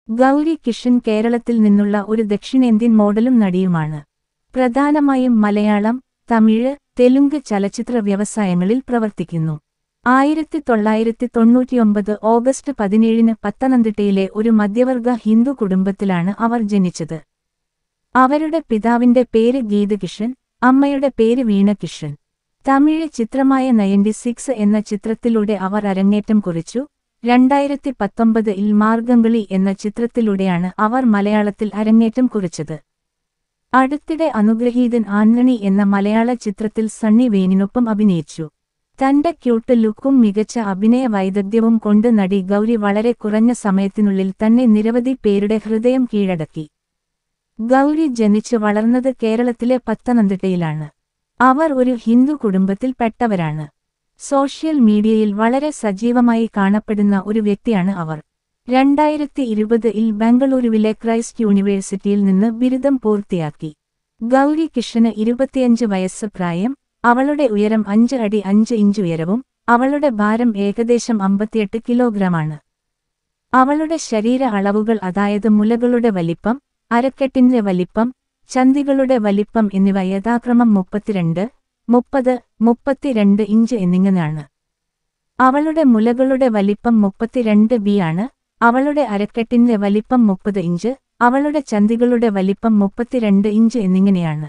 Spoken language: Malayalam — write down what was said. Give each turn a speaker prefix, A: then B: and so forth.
A: ഗൗരി കിഷൻ കേരളത്തിൽ നിന്നുള്ള ഒരു ദക്ഷിണേന്ത്യൻ മോഡലും നടിയുമാണ്. പ്രധാനമായും മലയാളം, തമിഴ്, തെലുങ്ക് ചലച്ചിത്ര വ്യവസായങ്ങളിൽ പ്രവർത്തിക്കുന്നു. 1999 ഓഗസ്റ്റ് 17 പത്തനംതിട്ടയിലെ ഒരു മധ്യവർഗ ഹിന്ദു കുടുംബത്തിലാണ് അവർ ജനിച്ചത്. അവരുടെ പിതാവിന്റെ പേര് ഗീത് കിഷൻ, അമ്മയുടെ പേര് വീണ കിഷൻ. തമിഴ് ചിത്രമായ 96 എന്ന ചിത്രത്തിലൂടെ അവർ അരങ്ങേറ്റം കുറിച്ചു. 2019 മാർഗംകളി എന്ന ചിത്രത്തിലൂടെയാണ് അവർ മലയാളത്തിൽ അരങ്ങേറ്റം കുറിച്ചത്. അടുത്തിടെ അനുഗ്രഹീതൻ ആന്റണി എന്ന മലയാള ചിത്രത്തിൽ സണ്ണി വെയിനിനൊപ്പം അഭിനയിച്ചു. തന്റെ ക്യൂട്ട് ലുക്കും മികച്ച അഭിനയ വൈദഗ്ധ്യവും കൊണ്ട് നടി ഗൗരി വളരെ കുറഞ്ഞ സമയത്തിനുള്ളിൽ തന്നെ നിരവധി പേരുടെ ഹൃദയം കീഴടക്കി. ഗൗരി ജനിച്ചു വളർന്നത് കേരളത്തിലെ പത്തനംതിട്ടയിലാണ്. അവർ ഒരു ഹിന്ദു കുടുംബത്തിൽ പെട്ടവരാണ്. സോഷ്യൽ മീഡിയയിൽ വളരെ സജീവമായി കാണപ്പെടുന്ന ഒരു വ്യക്തിയാണ് അവർ. 2020 ബംഗളൂരുവിലെ ക്രൈസ്റ്റ് യൂണിവേഴ്സിറ്റിയിൽ നിന്ന് ബിരുദം പൂർത്തിയാക്കി. ഗൗരി കിഷന് 25 വയസ്സ് പ്രായം. അവളുടെ ഉയരം 5 അടി 5 ഇഞ്ച് ഉയരവും അവളുടെ ഭാരം ഏകദേശം 58 കിലോഗ്രാമാണ്. അവളുടെ ശരീര അളവുകൾ അതായത് മുലകളുടെ വലിപ്പം, അരക്കെട്ടിന്റെ വലിപ്പം, ചന്തികളുടെ വലിപ്പം എന്നിവ യഥാക്രമം 32, 30, 32 ഇഞ്ച് എന്നിങ്ങനെയാണ്. അവളുടെ മുലകളുടെ വലിപ്പം 32B ആണ്. അവളുടെ അരക്കെട്ടിന്റെ വലിപ്പം 30 ഇഞ്ച്, അവളുടെ ചന്തികളുടെ വലിപ്പം 32 ഇഞ്ച് എന്നിങ്ങനെയാണ്.